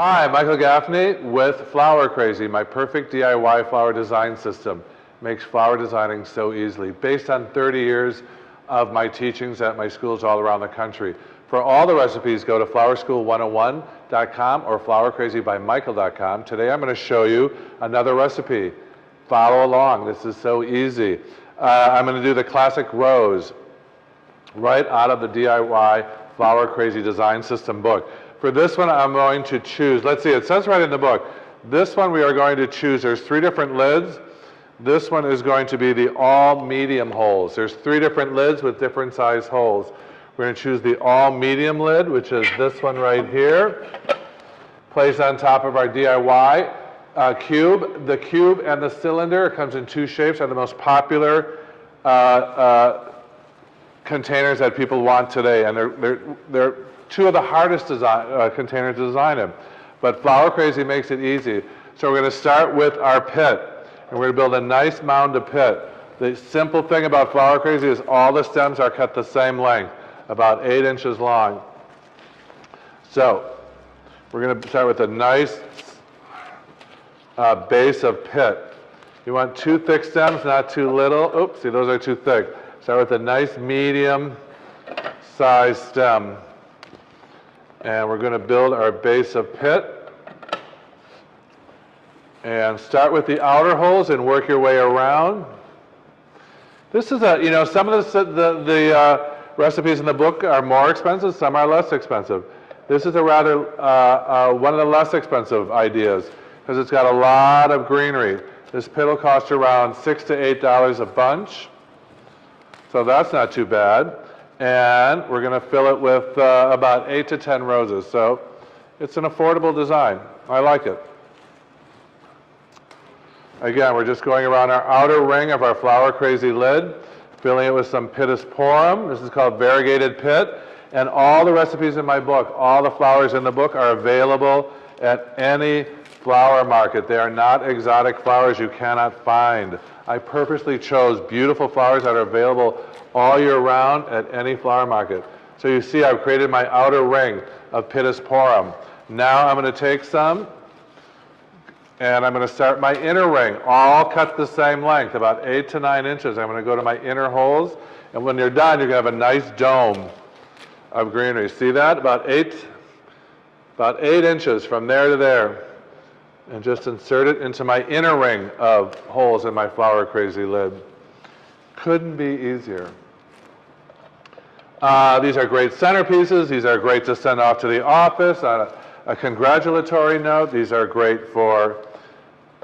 Hi, Michael Gaffney with Flower Crazy, my perfect DIY flower design system. Makes flower designing so easily, based on 30 years of my teachings at my schools all around the country. For all the recipes, go to flowerschool101.com or flowercrazybymichael.com. Today I'm going to show you another recipe. Follow along, this is so easy. I'm going to do the classic rose right out of the DIY Flower Crazy Design System book. For this one, I'm going to choose, let's see, it says right in the book, this one we are going to choose, there's 3 different lids. This one is going to be the all medium holes. There's 3 different lids with different size holes. We're going to choose the all medium lid, which is this one right here. Place on top of our DIY cube. The cube and the cylinder comes in 2 shapes, are the most popular containers that people want today, and they're 2 of the hardest containers to design them. But Flower Crazy makes it easy. So we're going to start with our pit, and we're going to build a nice mound of pit. The simple thing about Flower Crazy is all the stems are cut the same length, about 8 inches long. So we're going to start with a nice base of pit. You want 2 thick stems, not too little. Oops, see, those are too thick. Start with a nice medium size stem. And we're going to build our base of pit. And start with the outer holes and work your way around. This is some of the recipes in the book are more expensive, some are less expensive. This is a rather, one of the less expensive ideas because it's got a lot of greenery. This pit will cost around $6 to $8 a bunch. So that's not too bad. And we're going to fill it with about 8 to 10 roses. So it's an affordable design. I like it. Again, we're just going around our outer ring of our Flower Crazy lid, filling it with some pittosporum. This is called variegated pit. And all the recipes in my book, all the flowers in the book are available at any flower market. They are not exotic flowers you cannot find. I purposely chose beautiful flowers that are available all year round at any flower market. So you see I've created my outer ring of pittosporum. Now I'm going to take some and I'm going to start my inner ring, all cut the same length, about 8 to 9 inches. I'm going to go to my inner holes, and when you're done, you're going to have a nice dome of greenery. See that? About 8 inches from there to there. And just insert it into my inner ring of holes in my Flower Crazy lid. Couldn't be easier. These are great centerpieces. These are great to send off to the office on a congratulatory note. These are great for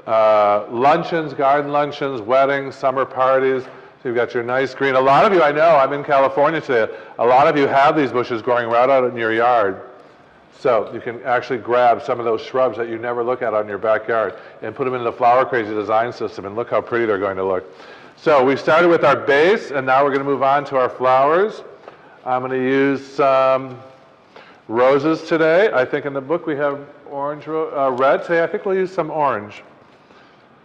luncheons, garden luncheons, weddings, summer parties. So you've got your nice green. A lot of you, I know, I'm in California today, a lot of you have these bushes growing right out in your yard. So you can actually grab some of those shrubs that you never look at on your backyard and put them in the Flower Crazy design system, and look how pretty they're going to look. So we started with our base, and now we're going to move on to our flowers. I'm going to use some roses today. I think in the book we have orange, red. Today I think we'll use some orange.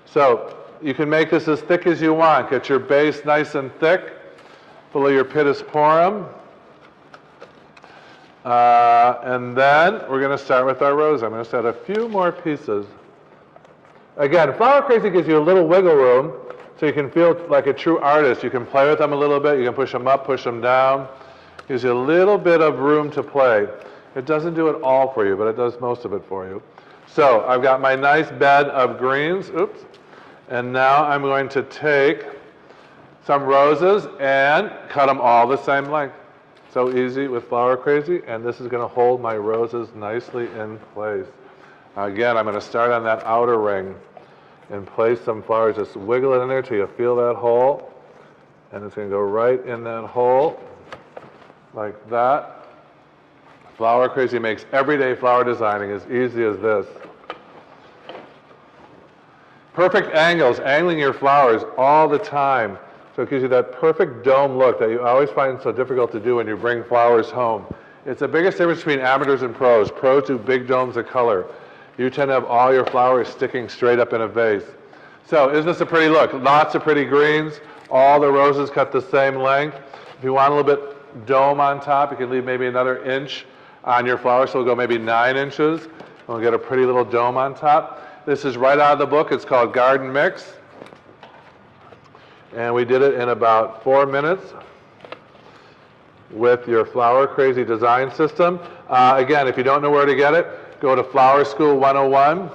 So you can make this as thick as you want. Get your base nice and thick, full of your pittosporum. And then we're going to start with our rose. I'm going to set a few more pieces. Again, Flower Crazy gives you a little wiggle room so you can feel like a true artist. You can play with them a little bit. You can push them up, push them down. Gives you a little bit of room to play. It doesn't do it all for you, but it does most of it for you. So I've got my nice bed of greens. Oops. And now I'm going to take some roses and cut them all the same length. So easy with Flower Crazy, and this is going to hold my roses nicely in place. Again, I'm going to start on that outer ring and place some flowers. Just wiggle it in there till you feel that hole, and it's going to go right in that hole like that. Flower Crazy makes everyday flower designing as easy as this. Perfect angles, angling your flowers all the time. So it gives you that perfect dome look that you always find so difficult to do when you bring flowers home. It's the biggest difference between amateurs and pros. Pros do big domes of color. You tend to have all your flowers sticking straight up in a vase. So isn't this a pretty look? Lots of pretty greens. All the roses cut the same length. If you want a little bit dome on top, you can leave maybe another inch on your flower, so it'll go maybe 9 inches. We'll get a pretty little dome on top. This is right out of the book. It's called Garden Mix. And we did it in about 4 minutes with your Flower Crazy design system. Again, if you don't know where to get it, go to Flower School 101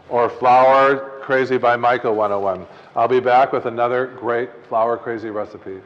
or Flower Crazy by Michael 101. I'll be back with another great Flower Crazy recipe.